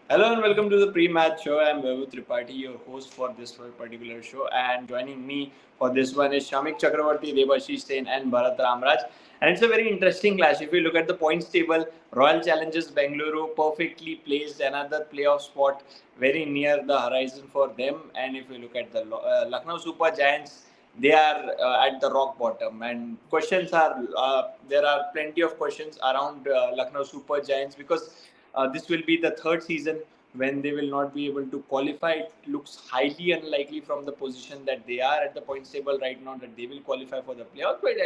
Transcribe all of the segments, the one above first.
Hello and welcome to the pre-match show. I'm Vaibhav Tripathi, your host for this particular show, and joining me for this one is Shamik Chakravarti, Debashish Sen, and Bharat Ramraj. And it's a very interesting clash. If you look at the points table, Royal Challengers Bengaluru perfectly placed another playoff spot very near the horizon for them. And if you look at the Lucknow Super Giants, they are at the rock bottom. And questions are there are plenty of questions around Lucknow Super Giants because this will be the third season when they will not be able to qualify. It looks highly unlikely from the position that they are at the points table right now that they will qualify for the playoff. But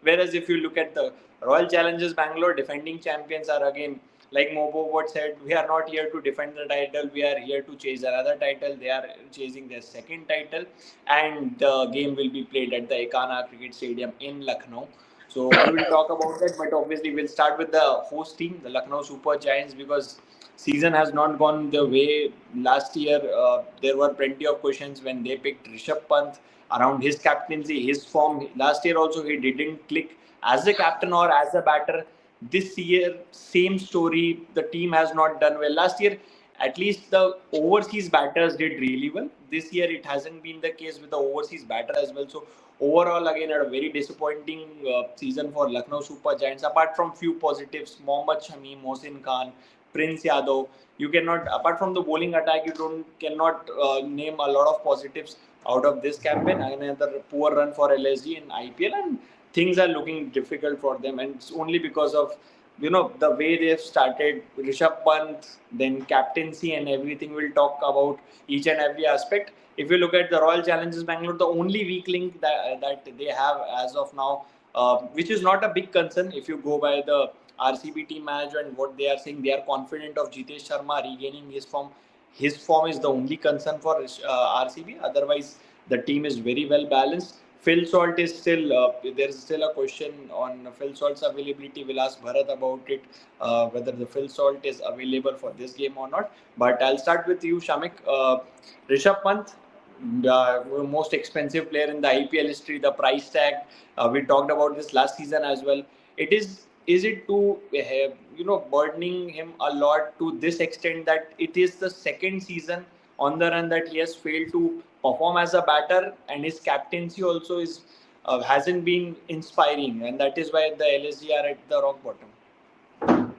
whereas if you look at the Royal Challengers Bangalore, defending champions are again like Mobo what said, we are not here to defend the title. We are here to chase another title. They are chasing their second title, and the game will be played at the Ekana Cricket Stadium in Lucknow. So we will talk about that, but obviously we'll start with the host team, the Lucknow Super Giants, because season has not gone the way last year. There were plenty of questions when they picked Rishabh Pant around his captaincy, his form. Last year also he didn't click as a captain or as a batter. This year, same story. The team has not done well. Last year, at least the overseas batters did really well. This year, it hasn't been the case with the overseas batter as well. So overall, again, a very disappointing season for Lucknow Super Giants. Apart from few positives, Mohammad Shami, Mohsin Khan, Prince Yadav, you cannot. Apart from the bowling attack, you don't cannot name a lot of positives out of this campaign. Another poor run for LSG in IPL, and things are looking difficult for them. And it's only because of the way they've started. Rishabh Pant, then captaincy and everything. We'll talk about each and every aspect. If you look at the Royal Challengers Bangalore, the only weak link that they have as of now, which is not a big concern if you go by the RCB team management, what they are saying, they are confident of Jitesh Sharma regaining his form. His form is the only concern for RCB. Otherwise, the team is very well balanced. Phil Salt is still there is still a question on Phil Salt's availability. We'll ask Bharat about it, whether the Phil Salt is available for this game or not. But I'll start with you, Shamik. Rishabh Pant, the most expensive player in the IPL history, the price tag. We talked about this last season as well. It is it to burdening him a lot to this extent that it is the second season on the run that he has failed to perform as a batter, and his captaincy also is hasn't been inspiring, and that is why the LSG are at the rock bottom.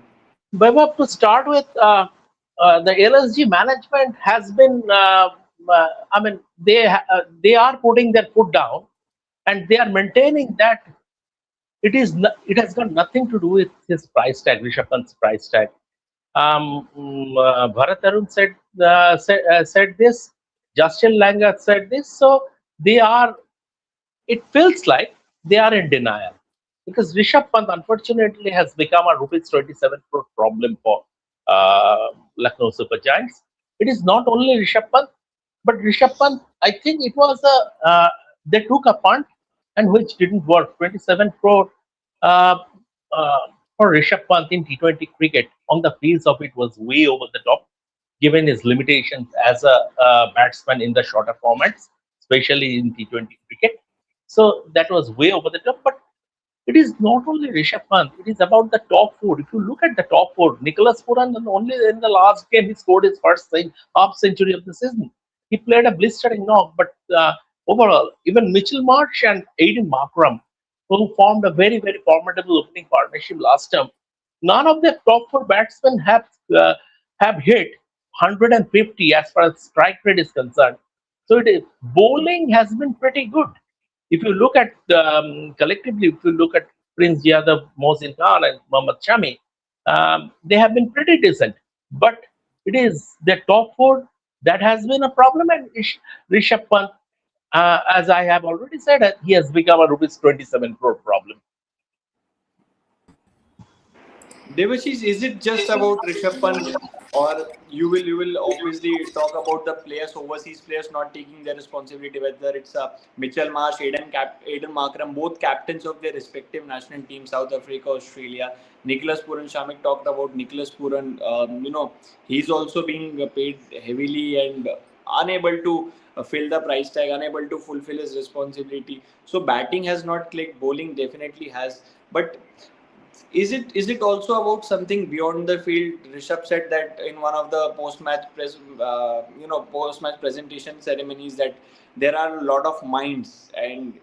Vaibhav, to start with, the LSG management has been, I mean, they are putting their foot down, and they are maintaining that it has got nothing to do with his price tag, Rishabh Pant's price tag. Bharat Arun said this, Justin Langer said this, so they are. It feels like they are in denial because Rishabh Pant unfortunately has become a rupees 27 crore problem for Lucknow Super Giants. It is not only Rishabh Pant, but Rishabh Pant. I think it was they took a punt and which didn't work. 27 crore uh, uh, for Rishabh Pant in T20 cricket on the face of it was way over the top, given his limitations as a batsman in the shorter formats, especially in T20 cricket. So that was way over the top. But it is not only Rishabh Pant, it is about the top four. If you look at the top four, Nicholas Puran, only in the last game he scored his first half century of the season. He played a blistering knock, but overall, even Mitchell Marsh and Aiden Markram, who formed a very, very formidable opening partnership last term, none of the top four batsmen have hit 150 as far as strike rate is concerned. So it is bowling has been pretty good. If you look at collectively, if you look at Prince Yadav, Mohsin Khan, and Mohammad Shami, they have been pretty decent. But it is the top four that has been a problem, and Rishabh Pant, as I have already said, he has become a rupees 27 crore problem. Devashish, is it just about Rishabh Pant, or you will obviously talk about the players, overseas players not taking their responsibility, whether it's Mitchell Marsh, Aiden Markram, both captains of their respective national teams, South Africa, Australia. Nicholas Puran, Shamik talked about Nicholas Puran. He's also being paid heavily and unable to fill the price tag, unable to fulfill his responsibility. So batting has not clicked, bowling definitely has, but is it also about something beyond the field? Rishabh said that in one of the post match presentation ceremonies, that there are a lot of minds, and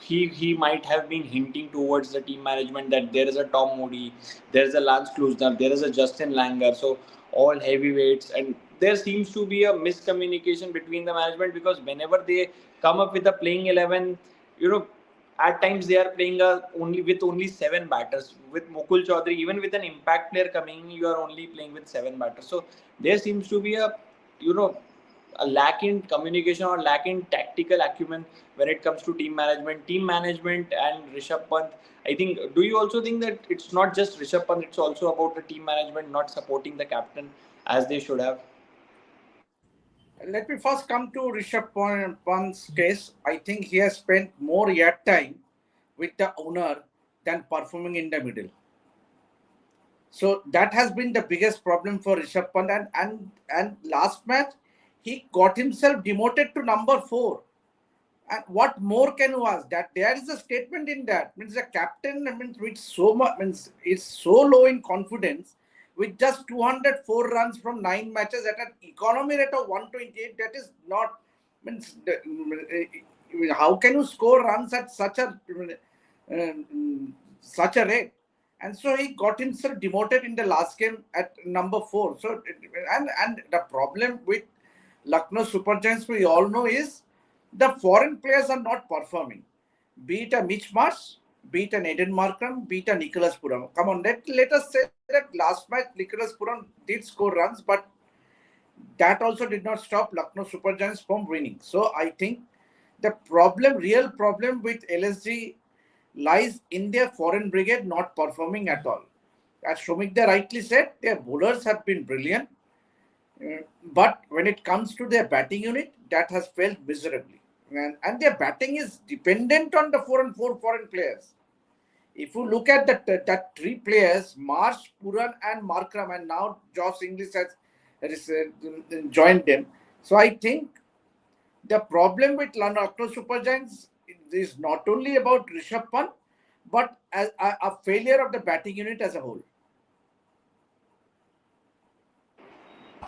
he might have been hinting towards the team management that there is a Tom Moody, there is a Lance Klusener, there is a Justin Langer, so all heavyweights, and there seems to be a miscommunication between the management, because whenever they come up with a playing 11, you know at times they are playing only seven batters. With Mukul Chaudhary, even with an impact player coming in, you are only playing with seven batters. So there seems to be you know a lack in communication or lack in tactical acumen when it comes to team management. Team management and Rishabh Pant. I think. Do you also think that it's not just Rishabh Pant? It's also about the team management not supporting the captain as they should have. Let me first come to Pant's case. I think he has spent more yard time with the owner than performing in the middle. So that has been the biggest problem for Rishabh Pant. And last match, he got himself demoted to number 4. And what more can you ask? That there is a statement in that. Means the captain means with so much means is so low in confidence, with just 204 runs from 9 matches at an economy rate of 128. That is not means how can you score runs at such a rate? And so he got himself demoted in the last game at number 4. So and the problem with Lucknow Super Giants, we all know, is the foreign players are not performing. Be it a Mitch Marsh, be it an Aiden Markram, be it a Nicholas Puram. Come on, let us say that last match Nicholas Puram did score runs, but that also did not stop Lucknow Super Giants from winning. So I think the real problem with LSG lies in their foreign brigade not performing at all. As Shomikda rightly said, their bowlers have been brilliant. But when it comes to their batting unit, that has failed miserably. And their batting is dependent on the 4 and 4 foreign players. If you look at that 3 players, Marsh, Puran and Markram, and now Josh Inglis has joined them. So I think the problem with Lucknow Super Giants is not only about Rishabh Pant, but a failure of the batting unit as a whole.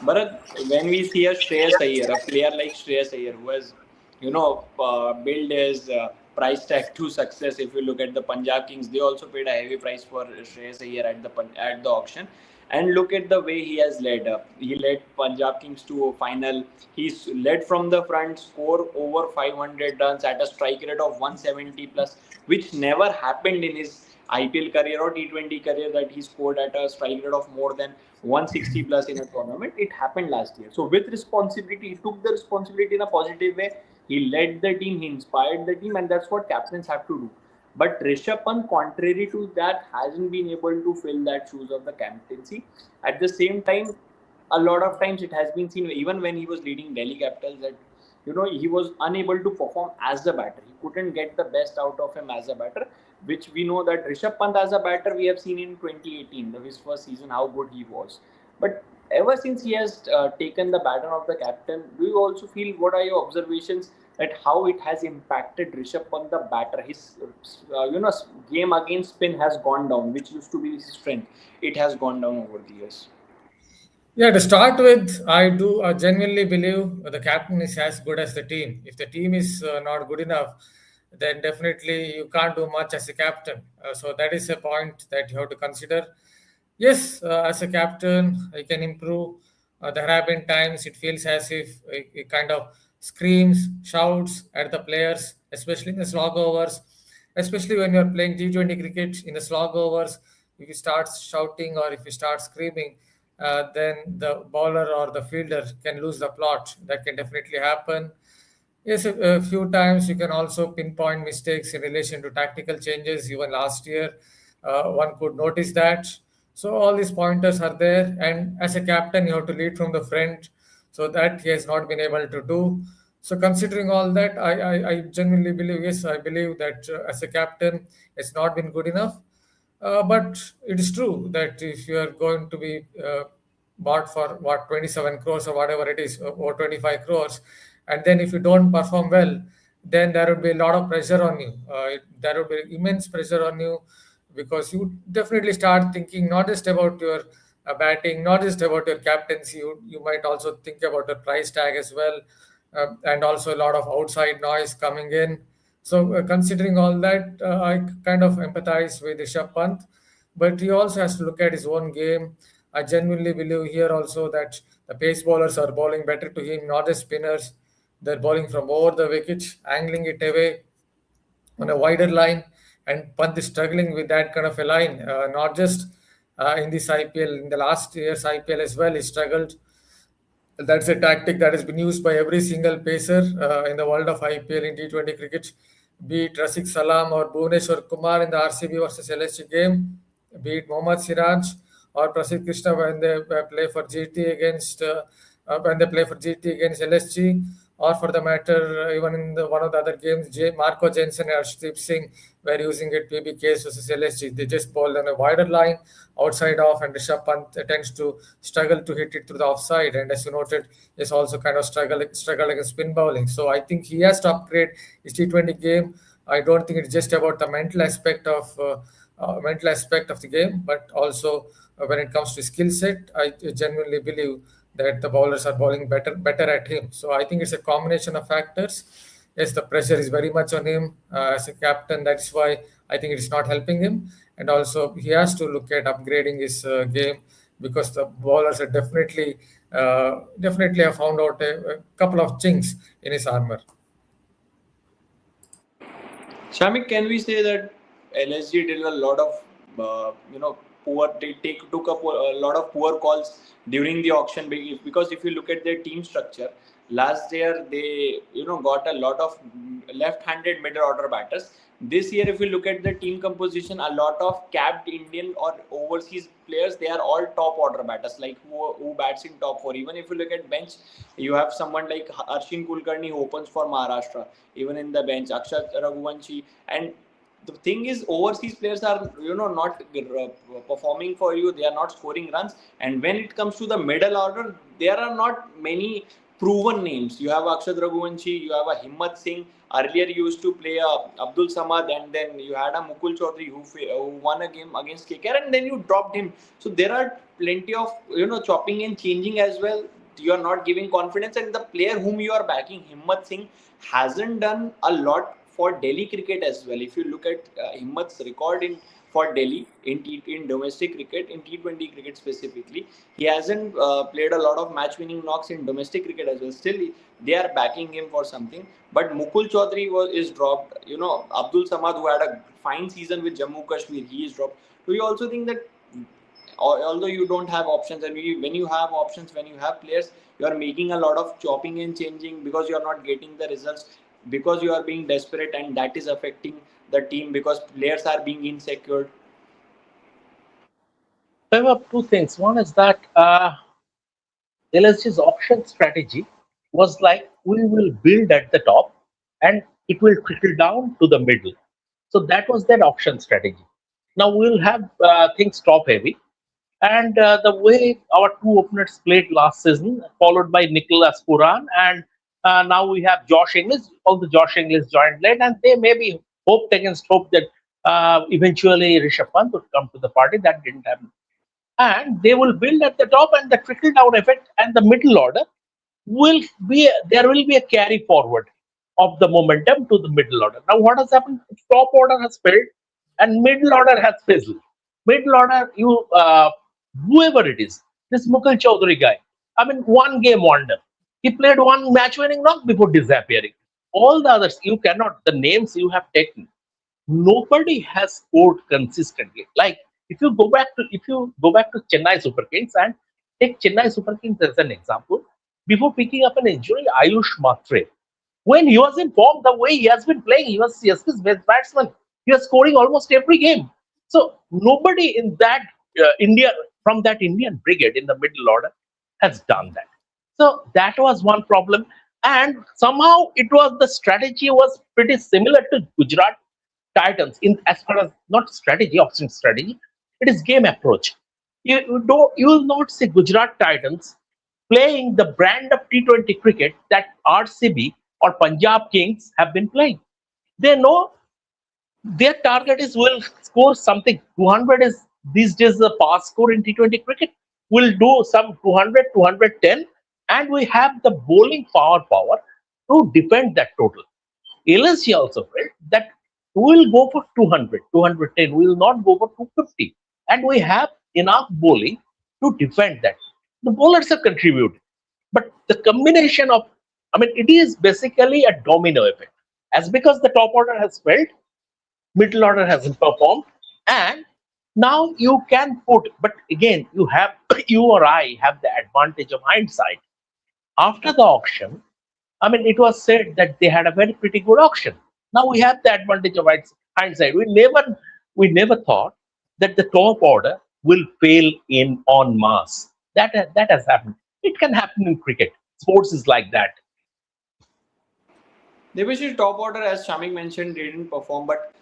But when we see a Shreyas Iyer, a player like Shreyas Iyer, who has, built his price tag to success. If you look at the Punjab Kings, they also paid a heavy price for Shreyas Iyer at the auction. And look at the way he has led. He led Punjab Kings to a final. He's led from the front, score over 500 runs at a strike rate of 170 plus, which never happened in his IPL career or T20 career, that he scored at a strike rate of more than 160 plus in a tournament. It happened last year. So with responsibility, he took the responsibility in a positive way. He led the team, he inspired the team, and that's what captains have to do. But Rishabh Pant, contrary to that, hasn't been able to fill that shoes of the captaincy. At the same time, a lot of times it has been seen, even when he was leading Delhi Capitals, that he was unable to perform as a batter. He couldn't get the best out of him as a batter, which we know that Rishabh Pant as a batter, we have seen in 2018, his first season, how good he was. But ever since he has taken the baton of the captain, do you also feel, what are your observations, that how it has impacted Rishabh Pant, the batter? His game against spin has gone down, which used to be his strength. It has gone down over the years. Yeah, to start with, I do genuinely believe the captain is as good as the team. If the team is not good enough, then definitely you can't do much as a captain. So that is a point that you have to consider. Yes, as a captain, I can improve. There have been times it feels as if it kind of screams, shouts at the players, especially in the slog overs. Especially when you're playing T20 cricket in the slog overs, if you start shouting or if you start screaming, then the bowler or the fielder can lose the plot. That can definitely happen. Yes, a few times you can also pinpoint mistakes in relation to tactical changes. Even last year, one could notice that. So all these pointers are there, and as a captain, you have to lead from the front. So that he has not been able to do. So considering all that, I genuinely believe, yes, I believe that as a captain, it's not been good enough. But it is true that if you are going to be bought for what 27 crores or whatever it is, or 25 crores, and then if you don't perform well, then there will be a lot of pressure on you. There will be immense pressure on you. because you definitely start thinking not just about your batting, not just about your captaincy. You might also think about the price tag as well, and also a lot of outside noise coming in. So, considering all that, I kind of empathize with Rishabh Pant, but he also has to look at his own game. I genuinely believe here also that the pace bowlers are bowling better to him, not the spinners. They're bowling from over the wicket, angling it away on a wider line, and Pant is struggling with that kind of a line. Not just in this IPL, in the last year's IPL as well, he struggled. That's a tactic that has been used by every single pacer in the world of IPL in T20 cricket, be it Razik Salam or Bhuvneshwar Kumar in the RCB versus LSG game, be it Mohammad Siraj or Prasidh Krishna when they play for GT against LSG, or for the matter, even in one of the other games, Marco Jensen and Arshdeep Singh were using it PBKs versus LSG. They just bowled on a wider line, outside off, and Rishabh Pant tends to struggle to hit it through the offside. And as you noted, is also kind of struggle against spin bowling. So I think he has to upgrade his T20 game. I don't think it's just about the mental aspect of the game, but also when it comes to skill set, I genuinely believe that the bowlers are bowling better at him. So I think it's a combination of factors. Yes, the pressure is very much on him as a captain. That's why I think it's not helping him. And also, he has to look at upgrading his game, because the bowlers are definitely have found out a couple of chinks in his armor. Shamik, can we say that LSG did a lot of poor? They took up a lot of poor calls during the auction, because if you look at their team structure, last year they got a lot of left-handed middle order batters. This year, if you look at the team composition, a lot of capped Indian or overseas players, they are all top order batters, like who bats in top four. Even if you look at bench, you have someone like Arshin Kulkarni who opens for Maharashtra. Even in the bench, Akshat Raghuvanshi. And the thing is, overseas players are not performing for you. They are not scoring runs. And when it comes to the middle order, there are not many proven names. You have Akshat Raghuvanshi, you have a Himmat Singh. Earlier, you used to play Abdul Samad, and then you had a Mukul Chaudhary who won a game against KKR, and then you dropped him. So there are plenty of chopping and changing as well. You are not giving confidence, and the player whom you are backing, Himmat Singh, hasn't done a lot for Delhi cricket as well. If you look at Himmat's record for Delhi in domestic cricket, in T20 cricket specifically, he hasn't played a lot of match-winning knocks in domestic cricket as well. Still, they are backing him for something. But Mukul Chaudhary is dropped. Abdul Samad, who had a fine season with Jammu Kashmir, he is dropped. Do you also think that although you don't have options, and when you have options, when you have players, you are making a lot of chopping and changing because you are not getting the results, because you are being desperate, and that is affecting the team because players are being insecure? There were two things. One is that LSG's auction strategy was like, we will build at the top and it will trickle down to the middle. So that was their auction strategy. Now we'll have things top heavy. And the way our two openers played last season, followed by Nicholas Puran, and now we have Josh Inglis. All the Josh Inglis joined late, and they maybe hoped against hope that eventually Rishabh Pant would come to the party. That didn't happen. And they will build at the top, and the trickle down effect and the middle order there will be a carry forward of the momentum to the middle order. Now, what has happened? Top order has failed, and middle order has fizzled. Middle order, whoever it is, this Mukul Chaudhary guy, I mean, one game wonder. He played one match winning knock before disappearing. All the others, you cannot, the names you have taken, nobody has scored consistently. Like, if you go back to Chennai Super Kings and take Chennai Super Kings as an example, before picking up an injury, Ayush Matre, when he was in form, the way he has been playing, he was CSK's best batsman. He was scoring almost every game. So nobody in that from that Indian brigade in the middle order has done that. So that was one problem. And somehow the strategy was pretty similar to Gujarat Titans in as far as not strategy, option strategy. It is game approach. You will not see Gujarat Titans playing the brand of T20 cricket that RCB or Punjab Kings have been playing. They know Their target is will score something. 200 is these days the pass score in T20 cricket. We'll do some 200, 210, and we have the bowling power to defend that total. LSG also felt that we will go for 200, 210. We will not go for 250. And we have enough bowling to defend that. The bowlers have contributed. But the combination of, I mean, it is basically a domino effect. As because the top order has failed, middle order hasn't performed, and now you can put, but again, you have, you or I have the advantage of hindsight. After the auction, I mean, it was said that they had a very pretty good auction. Now we have the advantage of hindsight. We never thought that the top order will fail in en masse. That has happened. It can happen in cricket. Sports is like that. Devash's top order, as Shamik mentioned, didn't perform. But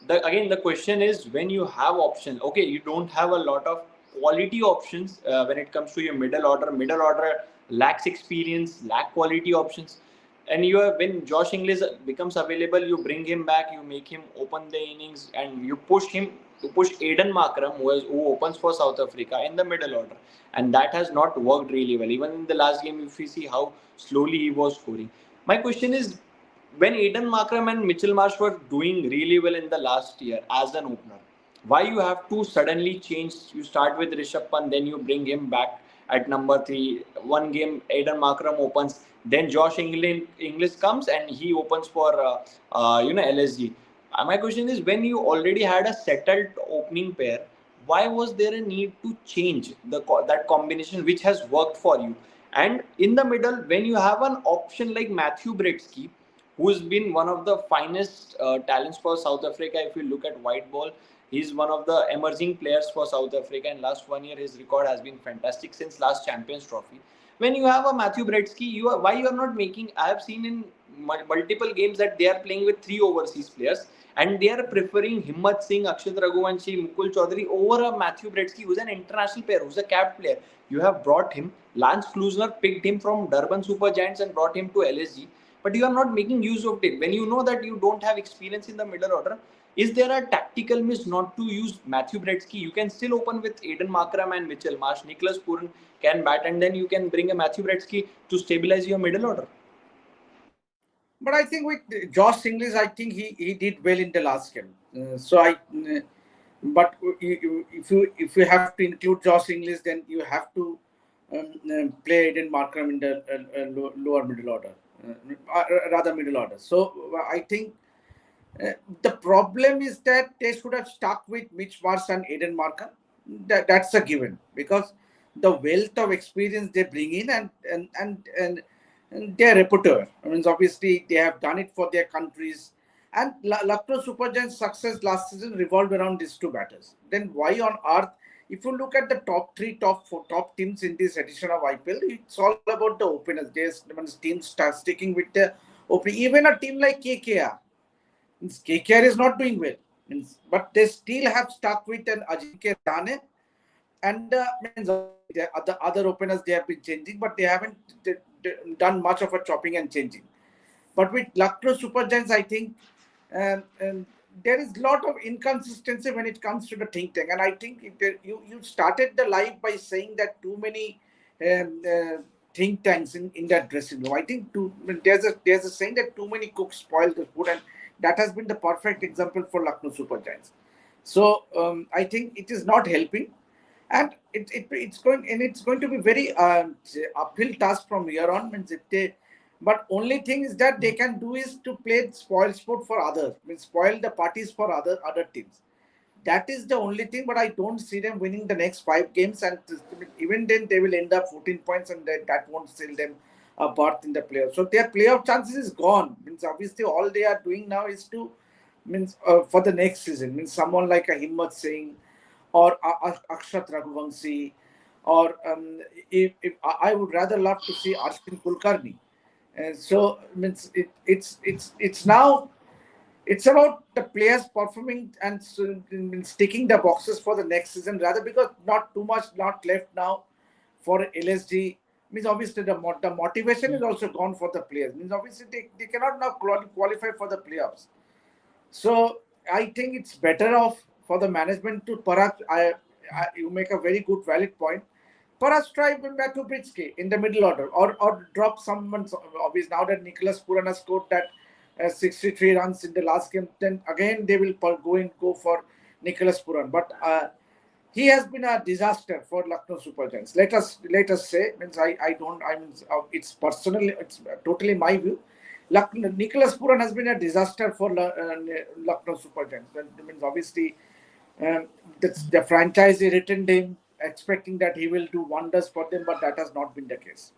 again, the question is when you have options. Okay, you don't have a lot of quality options when it comes to your middle order. Middle order lacks experience, lack quality options. And you have, when Josh Inglis becomes available, you bring him back, you make him open the innings, and you push him to push Aiden Markram, who opens for South Africa in the middle order, and that has not worked really well. Even in the last game, if we see how slowly he was scoring. My question is, when Aiden Markram and Mitchell Marsh were doing really well in the last year as an opener, why you have to suddenly change? You start with Rishabh Pant, then you bring him back at number 3. One game, Aiden Markram opens, then Josh Inglis comes and he opens for LSG. My question is, when you already had a settled opening pair, why was there a need to change that combination which has worked for you? And in the middle, when you have an option like Matthew Bretsky, who's been one of the finest talents for South Africa. If you look at white ball, he's one of the emerging players for South Africa. And last 1 year, his record has been fantastic since last Champions Trophy. When you have a Matthew Bretsky, why you are not making? I have seen in multiple games that they are playing with 3 overseas players, and they are preferring Himmat Singh, Akshat Raghuvanshi, Mukul Chaudhary over a Matthew Bretsky, who's an international player, who's a capped player. You have brought him. Lance Klusner picked him from Durban Super Giants and brought him to LSG, but you are not making use of it. When you know that you don't have experience in the middle order, is there a tactical miss not to use Matthew Bretsky? You can still open with Aiden Markram and Mitchell Marsh. Nicholas Pooran can bat, and then you can bring a Matthew Bretsky to stabilize your middle order. But I think with Josh Inglis, I think he did well in the last game. But if you have to include Josh Inglis, then you have to play Aiden Markram in the lower middle order, rather middle order. So I think the problem is that they should have stuck with Mitch Marsh and Aiden Markram. That's a given, because the wealth of experience they bring in and their repertoire. I mean, obviously they have done it for their countries. And Lucknow Super Giants' success last season revolved around these 2 batters. Then why on earth, if you look at the top 3, top 4, top teams in this edition of IPL, it's all about the openers. There's teams start sticking with the opening. Even a team like KKR, KKR is not doing well, but they still have stuck with an Ajinkya Rahane, and the other openers they have been changing, but they haven't done much of a chopping and changing. But with Lucknow Super Giants, I think there is a lot of inconsistency when it comes to the think tank. And I think you started the live by saying that too many think tanks in that dressing room. I think there's a saying that too many cooks spoil the food, and that has been the perfect example for Lucknow Super Giants. So I think it is not helping, and it's going to be very uphill task from here on. But only thing is that they can do is to play spoil sport for others, spoil the parties for other teams. That is the only thing, but I don't see them winning the next 5 games, and even then they will end up 14 points, and that won't sell them a berth in the playoffs. So their playoff chances is gone. Obviously all they are doing now is to for the next season. Someone like a Himmat Singh or Akshat Raghuvanshi, or if I would rather love to see Ashwin Kulkarni. So it's now it's about the players performing and sticking the boxes for the next season, rather, because not too much not left now for LSG. Obviously the motivation is also gone for the players. Obviously they cannot now qualify for the playoffs. So I think it's better off for the management to perhaps. You make a very good valid point. Perhaps try Matubritsky in the middle order, or drop someone obvious. Now that Nicholas Puran has scored that 63 runs in the last game, then again they will go for Nicholas Puran. But he has been a disaster for Lucknow Super Giants. Let us say, means I don't I mean it's personal, it's totally my view. Nicholas Puran has been a disaster for Lucknow Super Giants. That means obviously the franchise retained him, expecting that he will do wonders for them, but that has not been the case.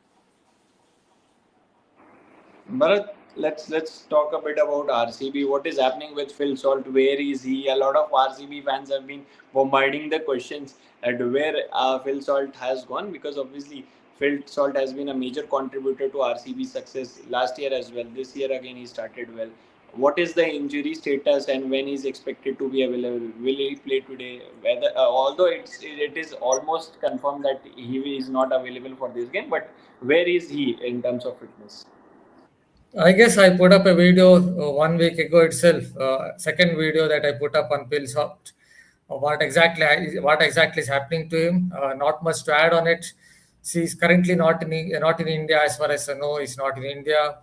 Bharat, let's talk a bit about RCB. What is happening with Phil Salt? Where is he? A lot of RCB fans have been bombarding the questions at where Phil Salt has gone, because obviously Phil Salt has been a major contributor to RCB success last year as well. This year again he started well. What is the injury status and when is expected to be available? Will he play today? Whether although it is almost confirmed that he is not available for this game, but where is he in terms of fitness? I guess I put up a video 1 week ago itself. Second video that I put up on Pillsoft. What exactly is happening to him? Not much to add on it. See, he's currently not in India, as far as I know. He's not in India.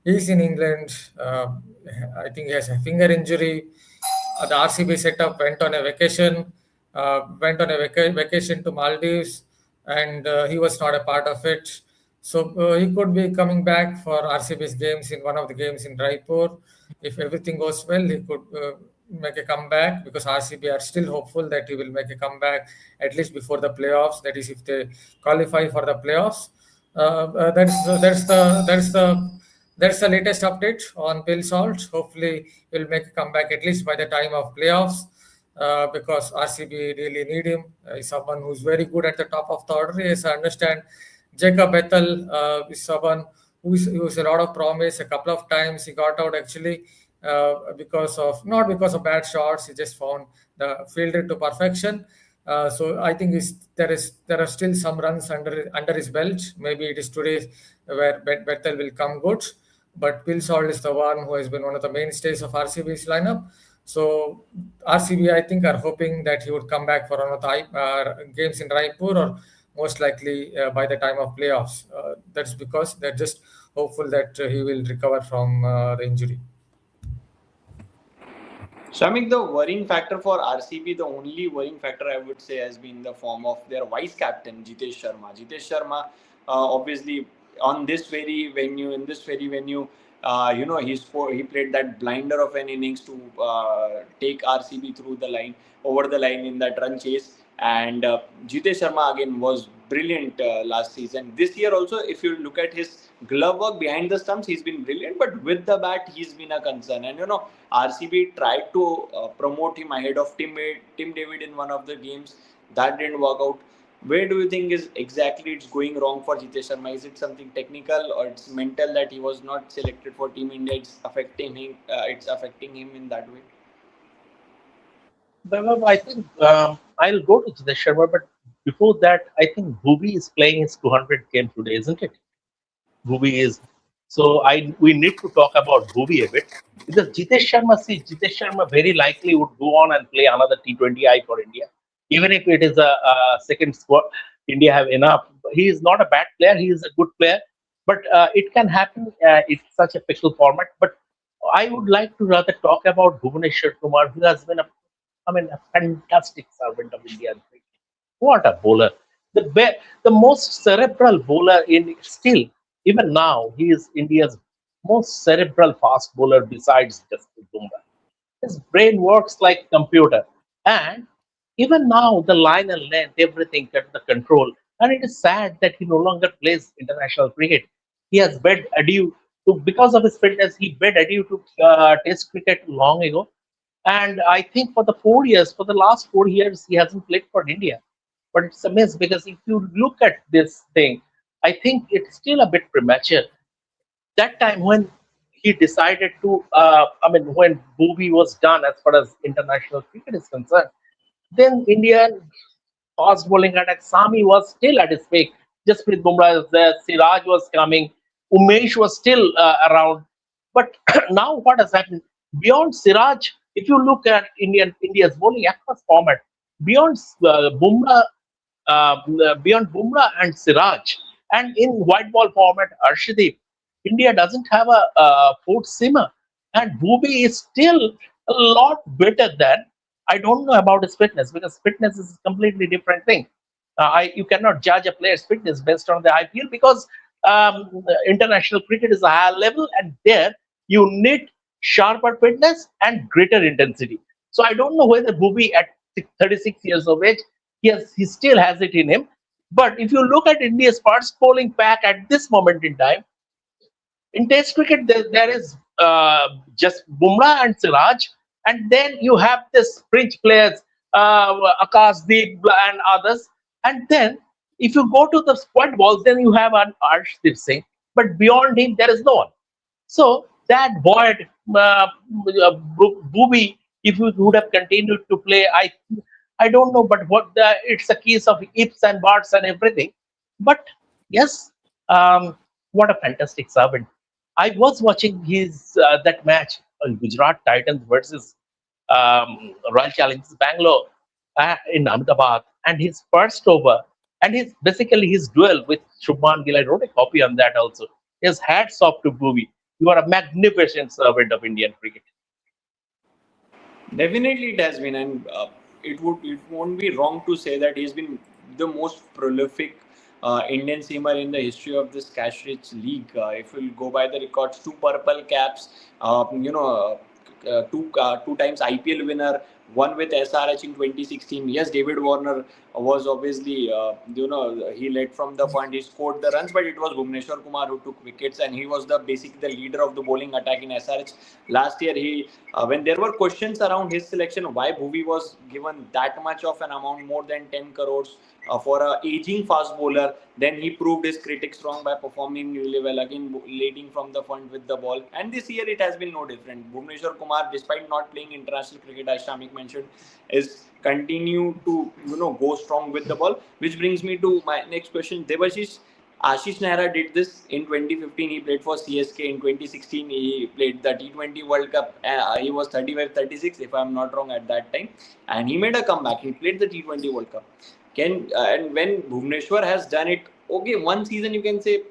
He's in England. I think he has a finger injury. The RCB setup went on a vacation to Maldives, and he was not a part of it. So he could be coming back for RCB's games in one of the games in Raipur. If everything goes well, he could make a comeback, because RCB are still hopeful that he will make a comeback at least before the playoffs. That is, if they qualify for the playoffs. That's the latest update on Bill Salt. Hopefully, he'll make a comeback at least by the time of playoffs, because RCB really need him. He's someone who's very good at the top of the order. Yes, I understand. Jacob Ethel is someone who's a lot of promise. A couple of times he got out actually, because of not because of bad shots. He just found the fielder to perfection. So I think there are still some runs under his belt. Maybe it is today where Bethel will come good. But Bill Salt is the one who has been one of the mainstays of RCB's lineup. So RCB, I think, are hoping that he would come back for one of the games in Raipur, or most likely by the time of playoffs. That's because they're just hopeful that he will recover from the injury. Shamik, the worrying factor for RCB, the only worrying factor I would say has been the form of their vice captain, Jitesh Sharma. Jitesh Sharma, obviously, in this very venue, he played that blinder of an innings to take RCB through the line, over the line in that run chase. And Jitesh Sharma again was brilliant last season. This year also, if you look at his glove work behind the stumps, he's been brilliant. But with the bat, he's been a concern. And RCB tried to promote him ahead of Tim David in one of the games. That didn't work out. Where do you think is exactly it's going wrong for Jitesh Sharma? Is it something technical or it's mental that he was not selected for Team India? It's affecting him. It's affecting him in that way. Vaibhav, I think I'll go to Jitesh Sharma, but before that, I think Bhuvi is playing his 200th game today, isn't it? Bhuvi is. So we need to talk about Bhuvi a bit, because Jitesh Sharma very likely would go on and play another T20I for India, even if it is a second squad. India have enough. He is not a bad player. He is a good player, but it can happen. It's such a fickle format. But I would like to rather talk about Bhuvneshwar Kumar, who has been a fantastic servant of Indian cricket. What a bowler! The most cerebral bowler in still, even now, he is India's most cerebral fast bowler besides Jasprit Bumrah. His brain works like computer, and even now the line and length, everything at the control. And it is sad that he no longer plays international cricket. He has bid adieu to, because of his fitness. He bid adieu to Test cricket long ago, and I think for the last 4 years, he hasn't played for India. But it's a miss, because if you look at this thing, I think it's still a bit premature. That time when he decided to, when Bhuvi was done as far as international cricket is concerned, then Indian fast bowling attack, Sami was still at his peak. Jasprit Bumrah was there, Siraj was coming, Umesh was still around. But now what has happened? Beyond Siraj, if you look at India's bowling across format, beyond beyond Bumrah and Siraj, and in white ball format, Arshdeep, India doesn't have a fourth seamer, and Bhubi is still a lot better than. I don't know about his fitness, because fitness is a completely different thing. You cannot judge a player's fitness based on the IPL, because international cricket is a higher level, and there you need sharper fitness and greater intensity. So I don't know whether Bhubi at 36 years of age, he still has it in him. But if you look at India's first bowling pack at this moment in time, in Test cricket, there is just Bumrah and Siraj, and then you have this fringe players, Akashdeep and others. And then if you go to the squad balls, then you have an Arshdeep Singh, but beyond him, there is no one. So that void, Booby, if you would have continued to play, I don't know, but it's a case of ifs and buts and everything. But yes, what a fantastic servant. I was watching his that match, Gujarat Titans versus Royal Challengers Bangalore in Ahmedabad, and his first over, and his basically his duel with Shubman Gill. I wrote a copy on that also. His hats off to Bhuvi. You are a magnificent servant of Indian cricket. Definitely, it has been, and it won't be wrong to say that he's been the most prolific Indian seamer in the history of this cash-rich league. If we'll go by the records, two purple caps, two times IPL winner, one with SRH in 2016. Yes, David Warner was obviously he led from the point, he scored the runs, but it was Bhuvneshwar Kumar who took wickets, and he was the leader of the bowling attack in SRH. Last year, he when there were questions around his selection, why Bhuvi was given that much of an amount, more than 10 crores for a aging fast bowler, then he proved his critics wrong by performing really well, again leading from the front with the ball. And this year it has been no different. Bhuvneshwar Kumar, despite not playing international cricket, as Shamik mentioned, is continue to go strong with the ball. Which brings me to my next question. Debashish, Ashish Nehra did this in 2015. He played for CSK. In 2016, he played the T20 World Cup. He was 35, 36, if I'm not wrong, at that time. And he made a comeback. He played the T20 World Cup. And when Bhuvneshwar has done it, okay, one season you can say,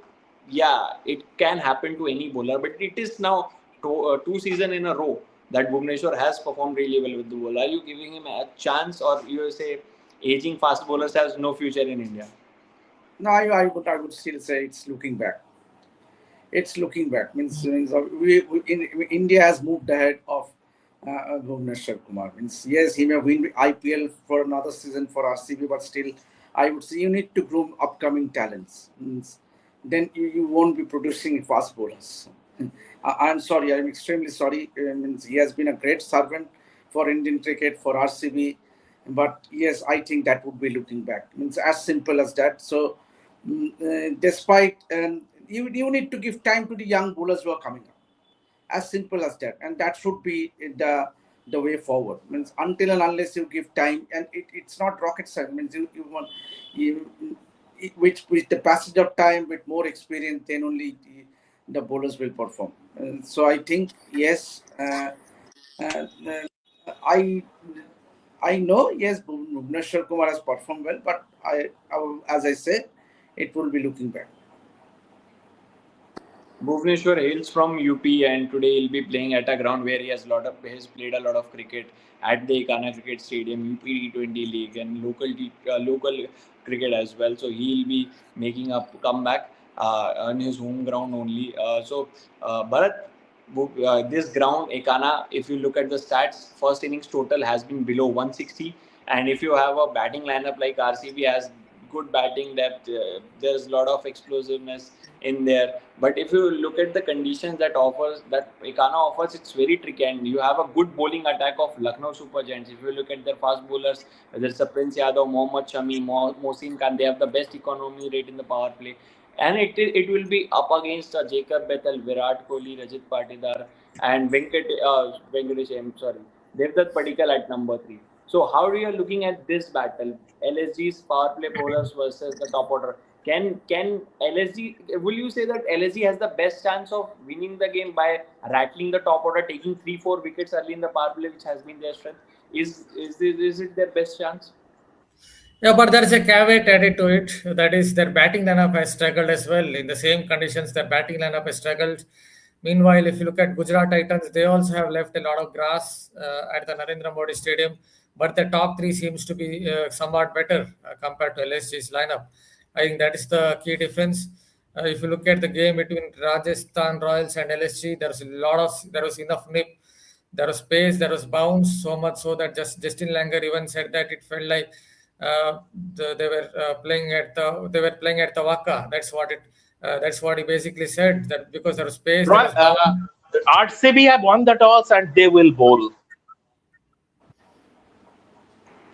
yeah, it can happen to any bowler. But it is now two seasons in a row that Bhuvneshwar has performed really well with the ball. Are you giving him a chance, or you say aging fast bowlers has no future in India? No, I would still say it's looking back. It's looking back. Means India has moved ahead of Bhuvneshwar Kumar. Means yes, he may win IPL for another season for RCB, but still, I would say you need to groom upcoming talents. Means then you won't be producing fast bowlers. I'm sorry. I'm extremely sorry. Means he has been a great servant for Indian cricket, for RCB, but yes, I think that would be looking back. Means as simple as that. So, despite you need to give time to the young bowlers who are coming up. As simple as that, and that should be the way forward. Means until and unless you give time, and it's not rocket science. Means you want you with the passage of time, with more experience, then only the bowlers will perform. And so I think yes, uh, I I know yes, Bhuvneshwar Kumar has performed well, but as I said, it will be looking back. Bhuvneshwar hails from UP, and today he'll be playing at a ground where he's played a lot of cricket at the Ekana Cricket Stadium, UP T20 League, and local cricket as well. So he'll be making a comeback on his home ground only. Bharat, this ground Ekana, if you look at the stats, first innings total has been below 160, and if you have a batting lineup like RCB has good batting depth, there's a lot of explosiveness in there. But if you look at the conditions that Ekana offers, it's very tricky. And you have a good bowling attack of Lucknow Super Giants. If you look at their fast bowlers, whether it's Prince Yadav, Mohammad Shami, Mohsin Khan, they have the best economy rate in the power play. And it will be up against Jacob Bethel, Virat Kohli, Rajat Patidar, and Venkatesh. I'm sorry, Devdutt Padikkal at number 3. So how are you looking at this battle? LSG's power play bowlers versus the top order. Can LSG? Will you say that LSG has the best chance of winning the game by rattling the top order, taking 3-4 wickets early in the power play, which has been their strength? Is it their best chance? Yeah, but there is a caveat added to it. That is, their batting lineup has struggled as well. In the same conditions, their batting lineup has struggled. Meanwhile, if you look at Gujarat Titans, they also have left a lot of grass at the Narendra Modi Stadium. But the top three seems to be somewhat better compared to LSG's lineup. I think that is the key difference. If you look at the game between Rajasthan Royals and LSG, there was enough nip, there was pace, there was bounce, so much so that just Justin Langer even said that it felt like they were playing at the Waka. That's what he basically said. That because there was pace, there Roy, was bounce. RCB have won the toss and they will bowl.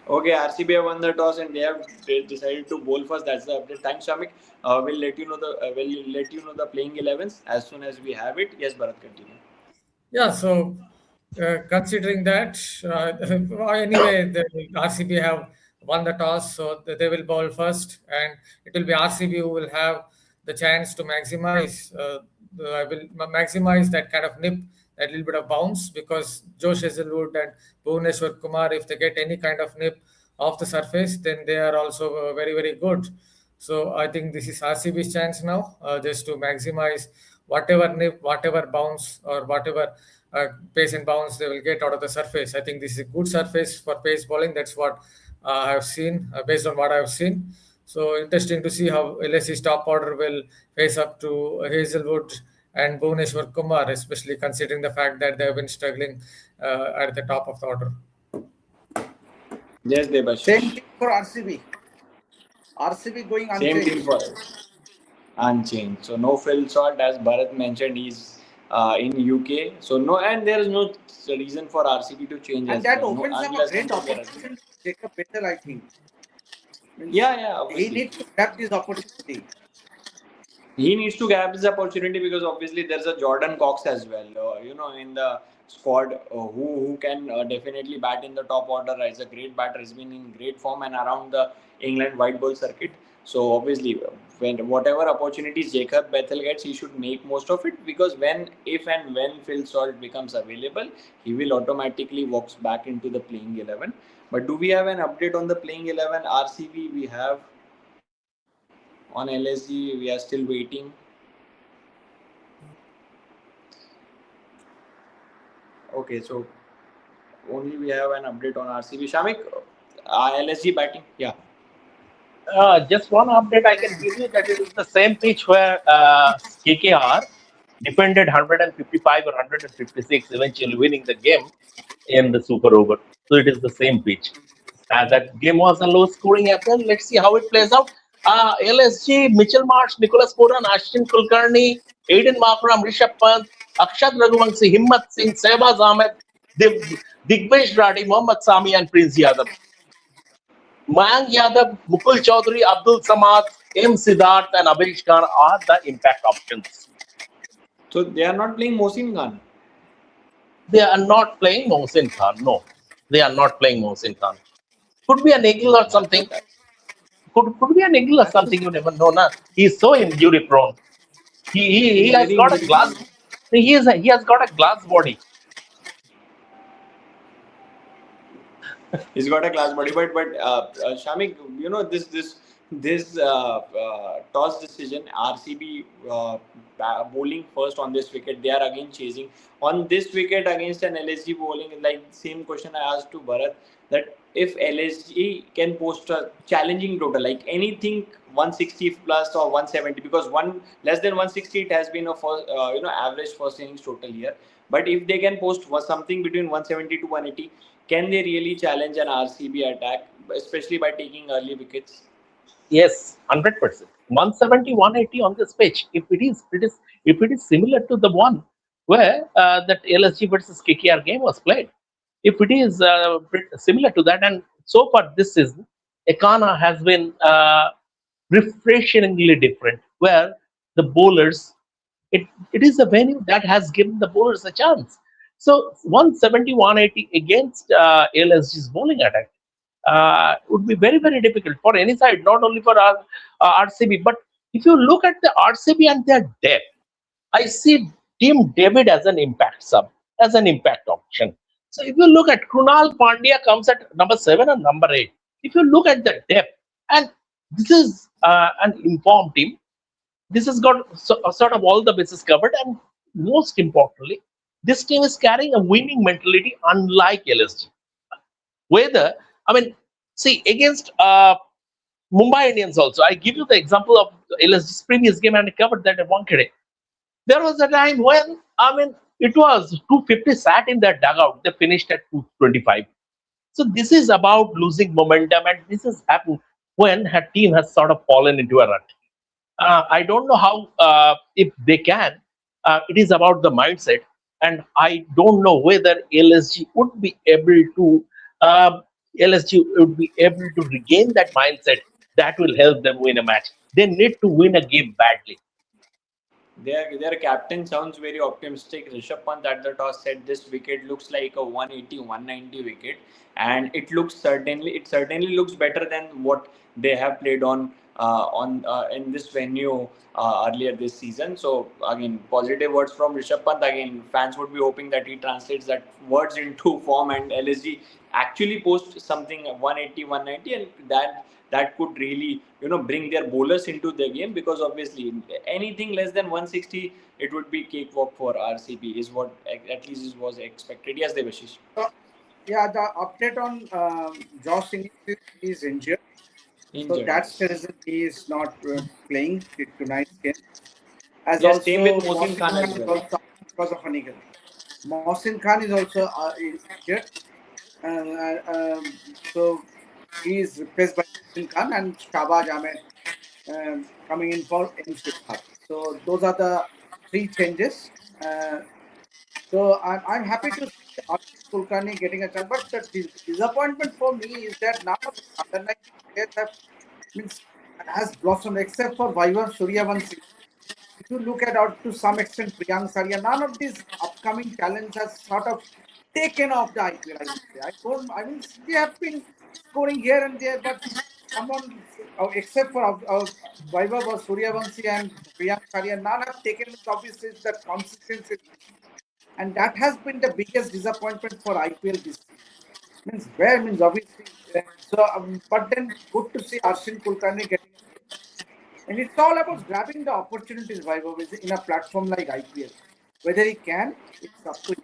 Okay, RCB have won the toss and they decided to bowl first. That's the update. Thanks, Shamik. We'll let you know the playing 11s as soon as we have it. Yes, Bharat, continue. Yeah, so considering that, anyway, the RCB have won the toss, so they will bowl first, and it will be RCB who will have the chance to maximize that kind of nip, that little bit of bounce, because Josh Hazelwood and Bhuvneshwar Kumar, if they get any kind of nip off the surface, then they are also very, very good. So I think this is RCB's chance now, just to maximize whatever nip, whatever bounce, or whatever pace and bounce they will get out of the surface. I think this is a good surface for pace bowling. That's what I have seen, based on what I have seen. So interesting to see how LSE's top order will face up to Hazelwood and Bhuvneshwar Kumar, especially considering the fact that they have been struggling at the top of the order. Yes, Same Debashish. thing for RCB. RCB going Same thing unchanged. for us. Unchanged. So no Phil Salt, as Bharat mentioned, he's in UK. So no, and there is no reason for RCB to change And as that well. No, opens up a unless great until there are. opportunity to Jacob Better, I think. Means Yeah, he obviously. needs to grab this opportunity. He needs to grab this opportunity because obviously there's a Jordan Cox as well. In the squad who can definitely bat in the top order. He's a great batter. He's been in great form and around the England white ball circuit. So obviously, when whatever opportunities Jacob Bethel gets, he should make most of it, because if and when Phil Salt becomes available, he will automatically walks back into the playing 11. But do we have an update on the playing 11? RCB we have. On LSG, we are still waiting. Okay, so only we have an update on RCB. Shamik, LSG batting. Yeah. Just one update I can give you, that it is the same pitch where KKR defended 155 or 156, eventually winning the game in the super over. So it is the same pitch. That game was a low scoring affair. Let's see how it plays out. LSG, Mitchell Marsh, Nicholas Puran, Ashwin Kulkarni, Aiden Markram, Rishabh Pant, Akshat Raghuvanshi, Himmat Singh, Sehbaz Ahmed, Digbesh Radi, Mohammad Sami, and Prince Yadav. Mayank Yadav, Mukul Chaudhary, Abdul Samad, M. Siddharth, and Avesh Khan are the impact options. So they are not playing Mohsin Khan. They are not playing Mohsin Khan. No, they are not playing Mohsin Khan. Could be an eagle or something. Could be an eagle or something. You never know. Na? He's so injury prone. He He's has very got a injury glass. prone. He has got a glass body. He's got a class body, but Shamik, this toss decision, RCB bowling first on this wicket. They are again chasing on this wicket against an LSG bowling. Like same question I asked to Bharat, that if LSG can post a challenging total, like anything 160 plus or 170, because one less than 160 it has been a first, average first innings total here. But if they can post something between 170 to 180, can they really challenge an RCB attack, especially by taking early wickets? Yes, 100%. 170, 180 on this pitch. If it is similar to the one where that LSG versus KKR game was played, if it is similar to that, and so far this season, Ekana has been refreshingly different, where the bowlers, it is a venue that has given the bowlers a chance. So 170, 180 against LSG's bowling attack would be very, very difficult for any side, not only for RCB. But if you look at the RCB and their depth, I see Team David as an impact sub, as an impact option. So if you look at Krunal Pandya comes at number 7 and number 8. If you look at the depth, and this is an informed team, this has got sort of all the bases covered, and most importantly, this team is carrying a winning mentality, unlike LSG. Whether, I mean, see, against Mumbai Indians also, I give you the example of LSG's previous game, and I covered that at Wankhede. There was a time when, I mean, it was 250 sat in that dugout. They finished at 225. So this is about losing momentum, and this has happened when her team has sort of fallen into a rut. I don't know how, if they can. It is about the mindset, and I don't know whether LSG would be able to. LSG would be able to regain that mindset that will help them win a match. They need to win a game badly. Their captain sounds very optimistic. Rishabh Pant at the toss said this wicket looks like a 180, 190 wicket, and it certainly looks better than what they have played on in this venue earlier this season. So again, positive words from Rishabh Pant. Again, fans would be hoping that he translates that words into form, and LSG actually post something 180, 190, and that could really bring their bowlers into the game, because obviously anything less than 160 it would be cakewalk for RCB is what at least was expected. Yes, Devashish. Yeah, the update on Josh Inglis is injured. So that's the reason he is not playing tonight's game. As yes, also same with Mohsin Mohsin Khan Khan as is well. also because of an injury. Mohsin Khan is also injured. So he is replaced by Mohsin Khan and Shahbaz Ahmed coming in for M. Shikar. So those are the three changes. So I'm happy to see Arshit Kulkarni getting a chance. But the disappointment for me is that none of the underlying players has blossomed except for Vaibhav Suryavanshi. If you look at out to some extent Priyank Saria, none of these upcoming talents has sort of taken off the IPL. I would say. I mean, we have been scoring here and there, but someone except for Vaibhav or Suryavanshi and Priyank Saria, none have taken obviously the consistency, and that has been the biggest disappointment for IPL this season. Means obviously. But then good to see Arshin Kulkarni getting. And it's all about grabbing the opportunities, Vaibhav, in a platform like IPL. Whether he can, it's up to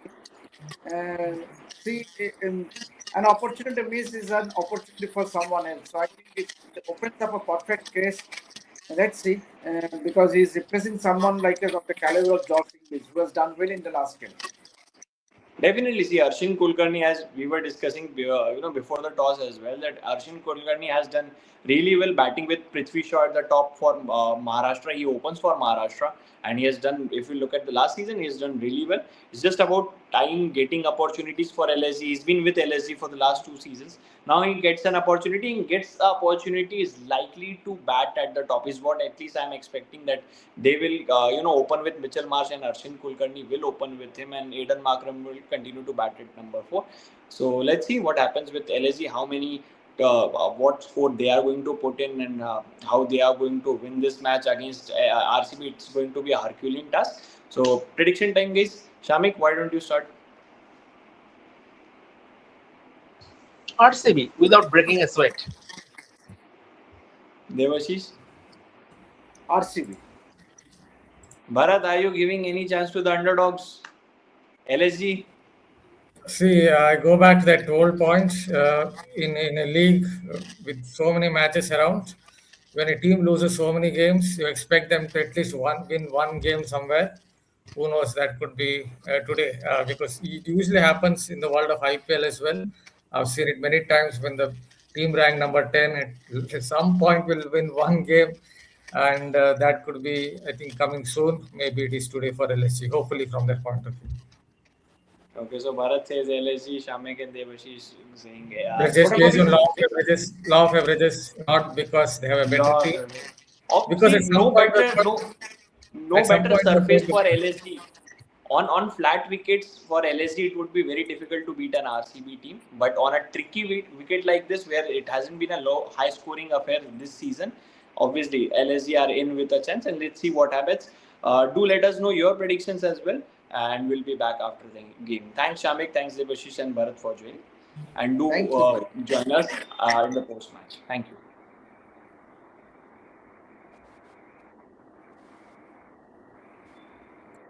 him. See, an opportunity miss is an opportunity for someone else. So I think it opens up a perfect case. Let's see, because he's replacing someone like of the caliber of Josh Inglis, who has done well in the last game. Definitely, see Arshin Kulkarni, as we were discussing, before the toss as well, that Arshin Kulkarni has done really well batting with Prithvi Shaw at the top for Maharashtra. He opens for Maharashtra, and he has done. If you look at the last season, he has done really well. It's just about time getting opportunities for LSG. He's been with LSG for the last 2 seasons. Now he gets an opportunity. He gets the opportunity. Is likely to bat at the top. Is what at least I'm expecting, that they will open with Mitchell Marsh, and Arshin Kulkarni will open with him, and Aidan Markram will continue to bat at number 4. So let's see what happens with LSG. How many what score they are going to put in, and how they are going to win this match against RCB. It's going to be a Herculean task. So prediction time, guys. Shamik, why don't you start? RCB without breaking a sweat. Devashish? RCB. Bharat, are you giving any chance to the underdogs? LSG? See, I go back to that old point. In a league with so many matches around, when a team loses so many games, you expect them to at least win one game somewhere. Who knows? That could be today, because it usually happens in the world of IPL as well. I've seen it many times when the team ranked number 10 at some point will win one game, and that could be, I think, coming soon. Maybe it is today for LSG. Hopefully, from that point of view. Okay, so Bharat says LSG, Shamik and Devashish saying They're just based on law of averages, not because they have a better team. Because at some no point, better surface for LSG On flat wickets for LSG, it would be very difficult to beat an RCB team. But on a tricky wicket like this, where it hasn't been a high scoring affair this season, obviously LSG are in with a chance, and let's see what happens. Do let us know your predictions as well, and we'll be back after the game. Thanks Shamik, thanks Debashish and Bharat for joining, and do Thank you. join us in the post match. Thank you.